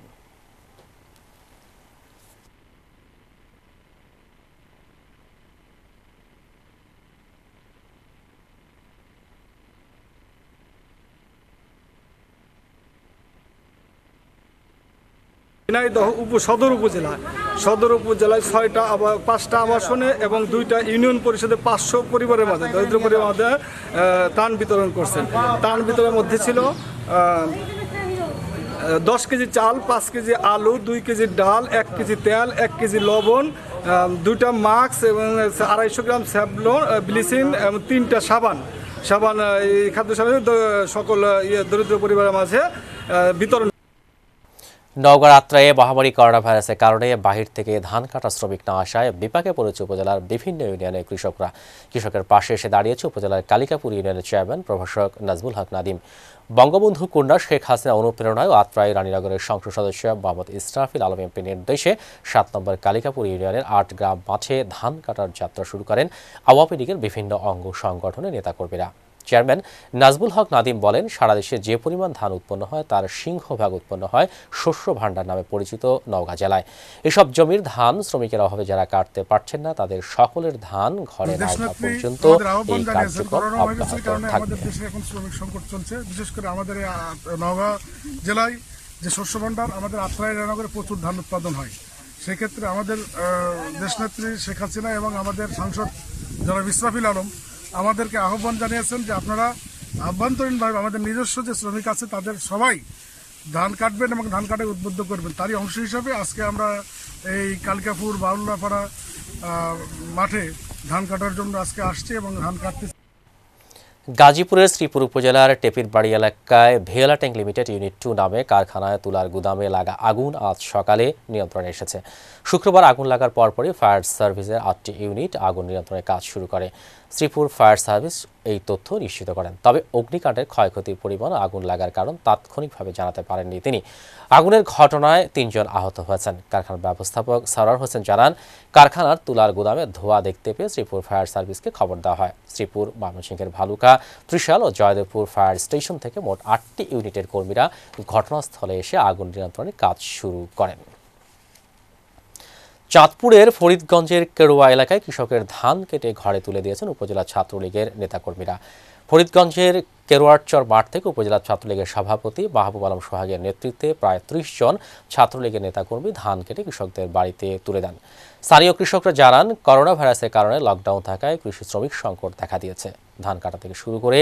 ঝিনাইদহ সদর উপজেলায় 5টা আবাসনে এবং 2টা ইউনিয়ন পরিষদে 500 পরিবারের মাঝে, দরিদ্র পরিবারের মাঝে ত্রাণ বিতরণ করছেন। ত্রাণ বিতরণের মধ্যে ছিল 10 কেজি চাল, 5 কেজি আলু, 2 কেজি ডাল, 1 কেজি তেল, 1 কেজি লবণ, 2টা মাস্ক এবং 250 গ্রাম স্যাভলন, ব্লিচিং এবং 3টা সাবান। এই খাদ্য সামগ্রী সকল দরিদ্র পরিবারের মাঝে বিতরণ। নওগাঁর আত্রায়ে মহামারী করোনা ভাইরাসের কারণে বাহির থেকে ধান কাটা শ্রমিক না আসায় বিপাকে পড়েছে উপজেলার বিভিন্ন ইউনিয়নের কৃষকরা। কৃষকের পাশে এসে দাঁড়িয়েছে উপজেলার কালিকাপুর ইউনিয়নের চেয়ারম্যান প্রভাষক নাজমুল হক নাদিম। বঙ্গবন্ধু কন্যা শেখ হাসিনা অনুপ্রেরণায় ও আত্রাই রানীনগরের সংসদ সদস্য মোহাম্মদ ইসরাফিল আলম এমপির নির্দেশে 7 নম্বর কালিকাপুর ইউনিয়নের 8 গ্রাম মাঠে ধান কাটার যাত্রা শুরু করেন আওয়ামী লীগের বিভিন্ন অঙ্গ সংগঠনের নেতাকর্মীরা। চেয়ারম্যান নাজমুল হক নাদিম বলেন, সারা দেশে যে পরিমাণ ধান উৎপন্ন হয় তার সিংহভাগ উৎপন্ন হয় শস্য ভাণ্ডার নামে পরিচিত নওগাঁ জেলায়। এসব জমির ধান শ্রমিকের অভাবে যারা কাটতে পারছেন না, তাদের সকলের ধান ঘরে না ওঠা পর্যন্ত এই কার্যক্রম অব্যাহত থাকবে। এখন শ্রমিক সংকট চলছে, বিশেষ করে আমাদের নওগাঁ জেলায় যে শস্য ভাণ্ডার, আমাদের আত্রাই রানীনগরে প্রচুর ধান উৎপাদন হয়। সেক্ষেত্রে আমাদের দেশনেত্রী শেখ হাসিনা এবং আমাদের সাংসদ জনাব ইসরাফিল আলম আমাদেরকে আহ্বান জানিয়েছেন যে আপনারা আভ্যন্তরীণভাবে আমাদের নিজস্ব যে শ্রমিক আছে তাদের সবাই ধান কাটবেন এবং ধান কাটায় উদ্বুদ্ধ করবেন। তারই অংশ হিসাবে আজকে আমরা এই কালিকাপুর বাউল্লাপাড়া মাঠে ধান কাটার জন্য আজকে আসছে এবং ধান কাটতে। গাজীপুরের শ্রীপুর উপজেলার টেপিরবাড়ি এলাকায় ভেলা ট্যাঙ্ক লিমিটেড ইউনিট 2 নামে কারখানায় তুলার গুদামে লাগা আগুন আজ সকালে নিয়ন্ত্রণে এসেছে। শুক্রবার আগুন লাগার পরপরই ফায়ার সার্ভিসের 8টি ইউনিট আগুন নিয়ন্ত্রণের কাজ শুরু করে। শ্রীপুর ফায়ার সার্ভিস এই তথ্য নিশ্চিত করেন। তবে অগ্নিকাণ্ডের ক্ষয়ক্ষতির পরিমাণ আগুন লাগার কারণ তাৎক্ষণিকভাবে জানাতে পারেননি তিনি। আগুনের ঘটনায় 3 জন আহত হয়েছেন। কারখানার ব্যবস্থাপক সরার হোসেন জানান, কারখানার তুলার গুদামে ধোঁয়া দেখতে পেয়ে শ্রীপুর ফায়ার সার্ভিসকে খবর দেওয়া হয়। শ্রীপুর, ময়মনসিংহের ভালুকা, ত্রিশাল ও জয়দেবপুর ফায়ার স্টেশন থেকে মোট 8টি ইউনিটের কর্মীরা ঘটনাস্থলে এসে আগুন নিয়ন্ত্রণের কাজ শুরু করেন। চাঁদপুরের ফরিদগঞ্জের কেরোয়া এলাকায় কৃষকের ধান কেটে ঘরে তুলে দিয়েছেন উপজেলা ছাত্রলীগের নেতাকর্মীরা। ফরিদগঞ্জের কেরোয়ারচর মাঠ থেকে উপজেলা ছাত্রলীগের সভাপতি মাহবুব আলম সোহাগের নেতৃত্বে প্রায় 30 জন ছাত্রলীগের নেতাকর্মী ধান কেটে কৃষকদের বাড়িতে তুলে দেন। স্থানীয় কৃষকরা জানান, করোনা ভাইরাসের কারণে লকডাউন থাকায় কৃষি শ্রমিক সংকট দেখা দিয়েছে। ধান কাটা থেকে শুরু করে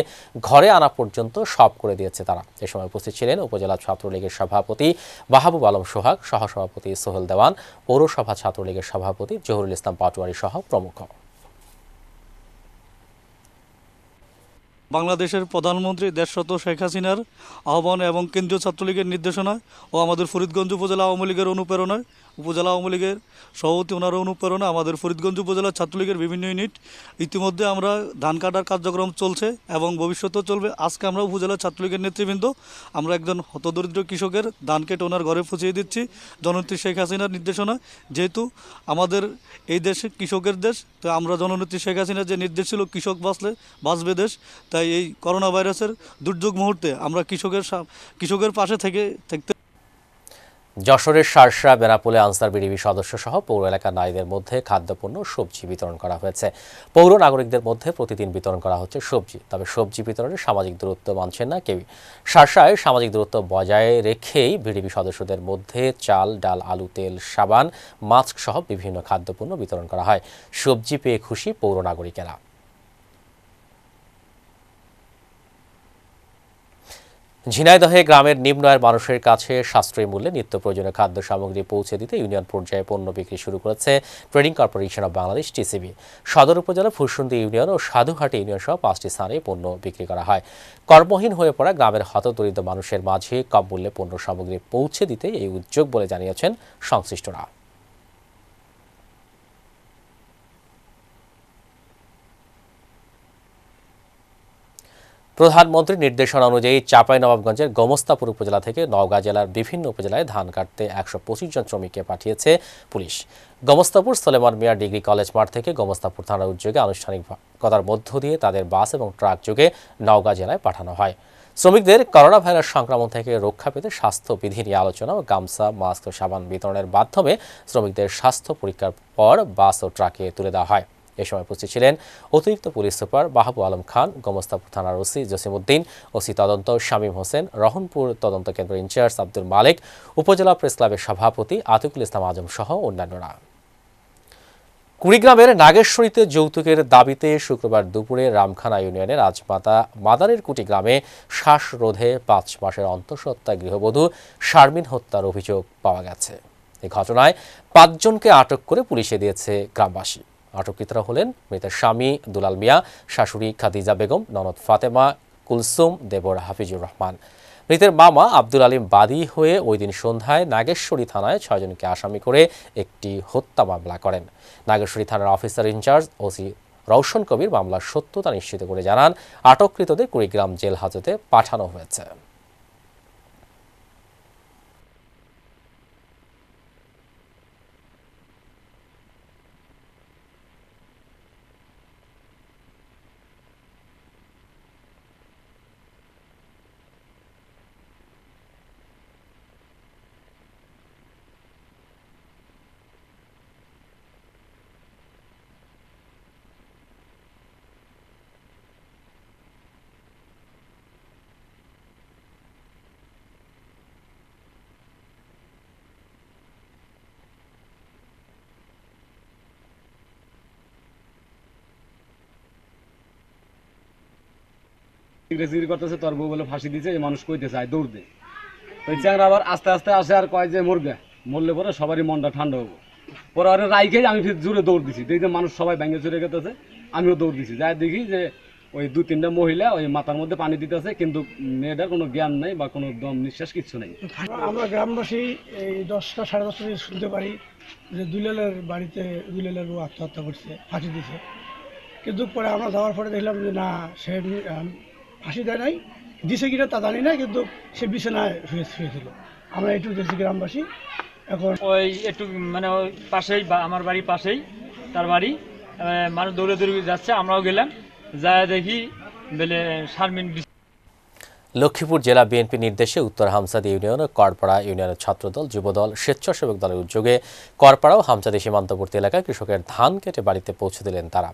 ঘরে আনা পর্যন্ত সব করে দিয়েছে তারা। এ সময় উপস্থিত ছিলেন উপজেলা ছাত্রলীগের সভাপতি মাহবুব আলম সোহাগ, সহসভাপতি সোহেল দেওয়ান, পৌরসভা ছাত্রলীগের সভাপতি জহুরুল ইসলাম পাটোয়ারি সহ প্রমুখ। বাংলাদেশের প্রধানমন্ত্রী দেশরত শেখ হাসিনার আহ্বান এবং কেন্দ্রীয় ছাত্রলীগের নির্দেশনায় ও আমাদের ফরিদগঞ্জ উপজেলা আওয়ামী লীগের অনুপ্রেরণায়, উপজেলা আওয়ামী লীগের সভাপতি ওনার অনুপ্রেরণায় আমাদের ফরিদগঞ্জ উপজেলা ছাত্রলীগের বিভিন্ন ইউনিট ইতিমধ্যে আমরা ধান কাটার কার্যক্রম চলছে এবং ভবিষ্যতেও চলবে। আজকে আমরা উপজেলা ছাত্রলীগের নেতৃবৃন্দ আমরা একজন হতদরিদ্র কৃষকের ধান কেটে ওনার ঘরে পৌঁছিয়ে দিচ্ছি জননেত্রী শেখ হাসিনার নির্দেশনায়। যেহেতু আমাদের এই দেশে কৃষকের দেশ, তো আমরা জননেত্রী শেখ হাসিনার যে নির্দেশ ছিল কৃষক বাঁচবে দেশ, তাই এই করোনা ভাইরাসের দুর্যোগ মুহূর্তে আমরা কৃষকের পাশে থাকতে। যশোরের শার্শা বেনাপোলে আনসার বিডিবি সদস্য সহ পৌর এলাকার নারীদের মধ্যে খাদ্যপণ্য সবজি বিতরণ করা হয়েছে। পৌর নাগরিকদের মধ্যে প্রতিদিন বিতরণ করা হচ্ছে সবজি, তবে সবজি বিতরণে সামাজিক দূরত্ব মানছেন না কেউই। শার্শায় সামাজিক দূরত্ব বজায় রেখেই বিডিবি সদস্যদের মধ্যে চাল, ডাল, আলু, তেল, সাবান, মাস্ক সহ বিভিন্ন খাদ্যপণ্য বিতরণ করা হয়। সবজি পেয়ে খুশি পৌর নাগরিকেরা। ঝিনাইদহে গ্রামের নিম্ন আয়ের মানুষের কাছে সাশ্রয়ী মূল্যে নিত্য প্রয়োজনীয় খাদ্য সামগ্রী পৌঁছে দিতে ইউনিয়ন পর্যায়ে পণ্য বিক্রি শুরু করেছে trading corporation of Bangladesh TCB. সদর উপজেলা ফুরসুন্দি ইউনিয়ন ও সাধুঘাটি ইউনিয়ন সহ 5টি স্থানে পণ্য বিক্রি করা হয়। কর্মহীন হয়ে পড়া গ্রামের হতদরিদ্র মানুষের মাঝে কম মূল্যে পণ্য সামগ্রী পৌঁছে দিতে এই উদ্যোগ বলে জানিয়েছেন সংশ্লিষ্টরা। প্রধানমন্ত্রীর নির্দেশনা অনুযায়ী চাঁপাইনবাবগঞ্জের গোমস্তাপুর উপজেলা থেকে নওগাঁ জেলার বিভিন্ন উপজেলায় ধান কাটতে 125 জন শ্রমিককে পাঠিয়েছে পুলিশ। গোমস্তাপুর সলেমান মিয়া ডিগ্রি কলেজ মাঠ থেকে গোমস্তাপুর থানার উদ্যোগে আনুষ্ঠানিকতার মধ্য দিয়ে তাদের বাস এবং ট্রাক যোগে নওগাঁ জেলায় পাঠানো হয়। শ্রমিকদের করোনা ভাইরাস সংক্রমণ থেকে রক্ষা পেতে স্বাস্থ্যবিধি নিয়ে আলোচনা ও গামছা, মাস্ক ও সাবান বিতরণের মাধ্যমে শ্রমিকদের স্বাস্থ্য পরীক্ষার পর বাস ও ট্রাকে তুলে দেওয়া হয়। এ সময় উপস্থিত ছিলেন অতিরিক্ত পুলিশ সুপার মাহবুব আলম খান, গোমস্তাপুর থানার ওসি জসিমউদ্দিন, ওসি তদন্ত শামীম হোসেন, রহনপুর তদন্ত কেন্দ্র ইনচার্জ আব্দুল মালিক, উপজেলা প্রেস ক্লাবের সভাপতি আতিকুল ইসলাম আজম সহ অন্যান্যরা। কুড়িগ্রামের নাগেশ্বরীতে যৌতুকের দাবিতে শুক্রবার দুপুরে রামখানা ইউনিয়নের রাজমাতা মাদারের কুটি গ্রামে শ্বাসরোধে 5 মাসের অন্তঃসত্ত্বা গৃহবধূ শারমিন হত্যার অভিযোগ পাওয়া গেছে। এই ঘটনায় 5 জনকে আটক করে পুলিশে দিয়েছে গ্রামবাসী। আটককৃতরা হলেন মৃতের স্বামী দুলাল মিয়া, শাশুড়ি খাদিজা বেগম, ননদ ফাতেমা কুলসুম, দেবর হাফিজুর রহমান। মৃতের মামা আব্দুল আলিম বাদী হয়ে ওই দিন সন্ধ্যায় নাগেশ্বরী থানায় 6 জনকে আসামি করে একটি হত্যা মামলা করেন। নাগেশ্বরী থানার অফিসার ইনচার্জ ওসি রওশন কবির মামলার সত্যতা নিশ্চিত করে জানান, আটককৃতদের কুড়িগ্রাম জেল হাজতে পাঠানো হয়েছে। ইংরেজি করতেছে, তোর বউ বলে ফাঁসি দিছে, এই মানুষ কইতে চায় দৌড় দে। ওই চ্যাংরা আবার আস্তে আস্তে আসে আর কয় যে মরবে, মরলে পরে সবারই মনটা ঠান্ডা হবো। পরে ওরা রাইকে আমি ফির জোরে দৌড় দিছি, দেখি যে মানুষ সবাই ব্যাঙ্গে চলে গেতেছে, আমিও দৌড় দিছি, যাই দেখি যে ওই 2-3টা মহিলা ওই মাথার মধ্যে পানি দিতেছে, কিন্তু মেয়েটার কোনো জ্ঞান নেই বা কোনো দম নিঃশ্বাস কিচ্ছু নেই। আমরা গ্রামবাসী এই 10টা 10:30 থেকে শুনতে পারি যে দুলালের বাড়িতে দুলালের বউ আত্মহত্যা করছে, ফাঁসি দিছে। কিন্তু পরে আমরা যাওয়ার পরে দেখলাম যে না, সে ফাঁসি দেয় নাই, দিছে কিনা তা জানি না, কিন্তু সে বিছানায় শুয়েছিল। আমরা একটু দেখছি গ্রামবাসী। এখন ওই একটু মানে ওই পাশেই বা আমার বাড়ির পাশেই তার বাড়ি, মানুষ দৌড়ে দৌড়ে যাচ্ছে, আমরাও গেলাম, যা দেখি বলে শারমিন। লক্ষ্মীপুর জেলা বিএনপি নির্দেশে উত্তর হামসাদি ইউনিয়ন ও করপাড়া ইউনিয়নের ছাত্রদল, যুবদল, স্বেচ্ছাসেবক দলের উদ্যোগে করপাড়া ও হামসাদি সীমান্তবর্তী এলাকায় কৃষকের ধান কেটে বাড়িতে পৌঁছে দিলেন তারা।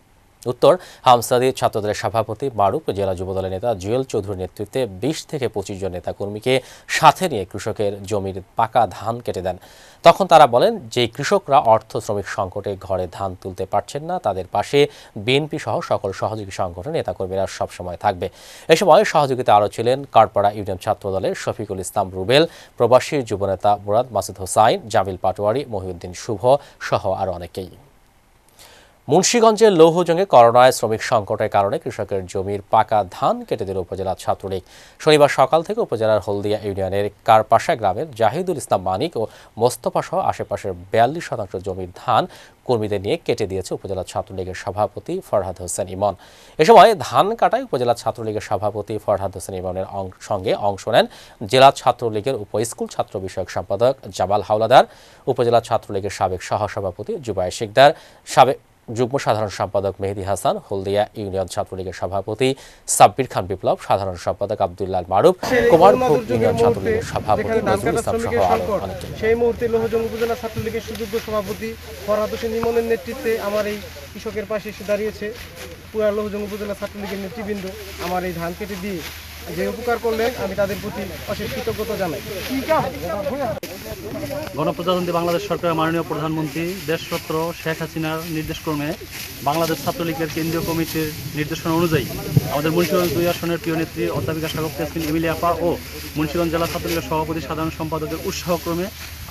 উত্তর হামসাদি ছাত্রদলের সভাপতি মারুফ ও জেলা যুবদলের নেতা জুয়েল চৌধুরীর নেতৃত্বে 20 থেকে 25 জন নেতাকর্মীকে সাথে নিয়ে কৃষকের জমির পাকা ধান কেটে দেন। তখন তারা বলেন যে কৃষকরা অর্থ শ্রমিক সংকটে ঘরে ধান তুলতে পারছেন না, তাদের পাশে বিএনপি সহ সকল সহযোগী সংগঠনের নেতাকর্মীরা সবসময় থাকবে। এ সময় সহযোগিতা আরও ছিলেন কাঠপাড়া ইউনিয়ন ছাত্রদলের শফিকুল ইসলাম রুবেল, প্রবাসী যুবনেতা মুরাদ মাসুদ হোসাইন, জামিল পাটোয়ারি, মহিউদ্দিন শুভ সহ আরও অনেকেই। মুন্সিগঞ্জের লৌহজঙ্গে করোনায় শ্রমিক সংকটের কারণে কৃষকের জমির পাকা ধান কেটে দিল উপজেলা ছাত্রলীগ। শনিবার সকাল থেকে উপজেলার হলদিয়া ইউনিয়নের কারপাশা গ্রামের জাহিদুল ইসলাম মানিক ও মোস্তফা সহ আশেপাশের 42% জমির ধান কর্মীদের নিয়ে কেটে দিয়েছে উপজেলা ছাত্রলীগের সভাপতি ফরহাদ হোসেন ইমন। এ সময় ধান কাটায় উপজেলা ছাত্রলীগের সভাপতি ফরহাদ হোসেন ইমনের সঙ্গে অংশ নেন জেলা ছাত্রলীগের উপ স্কুল ছাত্র বিষয়ক সম্পাদক জামাল হাওলাদার, উপজেলা ছাত্রলীগের সাবেক সহসভাপতি জুবায়ের শিকদার, সাবেক যুগ্ম সাধারণ সম্পাদক মেহেদি হাসান, হলদিয়া ইউনিয়ন ছাত্রলীগের সভাপতি সাব্বির খান বিপ্লব, সাধারণ সম্পাদক আব্দুল্লাহ মারুফ, কুমারভোগ ইউনিয়ন ছাত্রলীগের সভাপতি নজরুল ইসলাম সহ আরও অনেকে। সেই মুহূর্তে লৌহজং উপজেলা ছাত্রলীগের সুযোগ্য সভাপতি ফরহাদ হোসেন ইমনের নেতৃত্বে আমার এই কৃষকের পাশে এসে দাঁড়িয়েছে। পুরা লৌহজং উপজেলা ছাত্রলীগের নেতৃবৃন্দ আমার এই ধান কেটে দিয়ে যে উপকার করলেন, আমি তাদের প্রতি অশেষ কৃতজ্ঞতা জানাই। গণপ্রজাতন্ত্রী বাংলাদেশ সরকারের মাননীয় প্রধানমন্ত্রী দেশরত্ন শেখ হাসিনার নির্দেশক্রমে বাংলাদেশ ছাত্রলীগের কেন্দ্রীয় কমিটির নির্দেশনা অনুযায়ী আমাদের মুন্সিগঞ্জ 2 আসনের প্রিয় নেত্রী অধ্যাপিকা স্বাগত ইয়াসমিন এমিলি আপা ও মুন্সিগঞ্জ জেলা ছাত্রলীগের সভাপতি সাধারণ সম্পাদকের উৎসাহক্রমে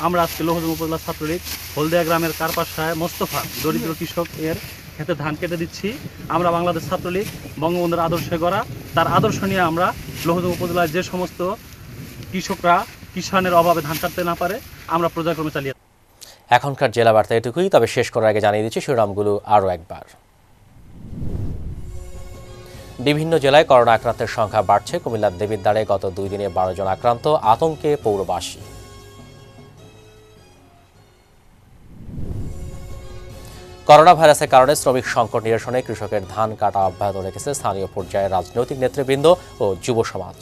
আমরা আজকে লৌহজং উপজেলা ছাত্রলীগ হলদিয়া গ্রামের কারপাশায় মোস্তফা দরিদ্র কৃষক এর খেতে ধান কেটে দিচ্ছি। আমরা বাংলাদেশ ছাত্রলীগ বঙ্গবন্ধুর আদর্শে গড়া, তার আদর্শ নিয়ে আমরা লৌহজং উপজেলায় যে সমস্ত কৃষকরা কিষানের অভাবে ধান কাটতে না পারে, আমরা পর্যায়ক্রমে চালিয়ে। এখনকার জেলা বার্তা এটুকুই, তবে শেষ করার আগে জানিয়ে দিচ্ছি শিরোনামগুলো আরও একবার। বিভিন্ন জেলায় করোনা আক্রান্তের সংখ্যা বাড়ছে। কুমিল্লার দেবিদ্বারে গত 2 দিনে 12 জন আক্রান্ত, আতঙ্কে পৌরবাসী। করোনা ভাইরাসের কারণে শ্রমিক সংকট নিরসনে কৃষকের ধান কাটা অব্যাহত রেখেছে স্থানীয় পর্যায়ে রাজনৈতিক নেতৃবৃন্দ ও যুব সমাজ।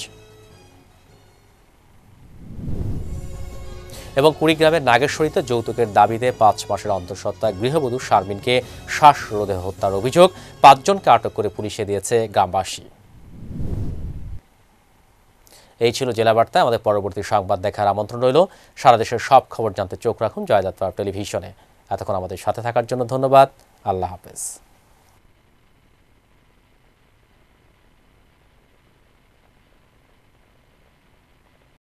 এবং কুড়িগ্রামের নাগেশ্বরীতে যৌতুকের দাবিতে 5 মাসের অন্তঃসত্ত্বা গৃহবধূ শারমিনকে শ্বাসরোধে হত্যার অভিযোগ, 5 জনকে আটক করে পুলিশে দিয়েছে গ্রামবাসী। এই ছিল জেলা বার্তা। আমাদের পরবর্তী সংবাদ দেখার আমন্ত্রণ রইল। সারা দেশের সব খবর জানতে চোখ রাখুন জয়যাত্রা টেলিভিশনে। এতক্ষণ আমাদের সাথে থাকার জন্য ধন্যবাদ। আল্লাহ হাফেজ।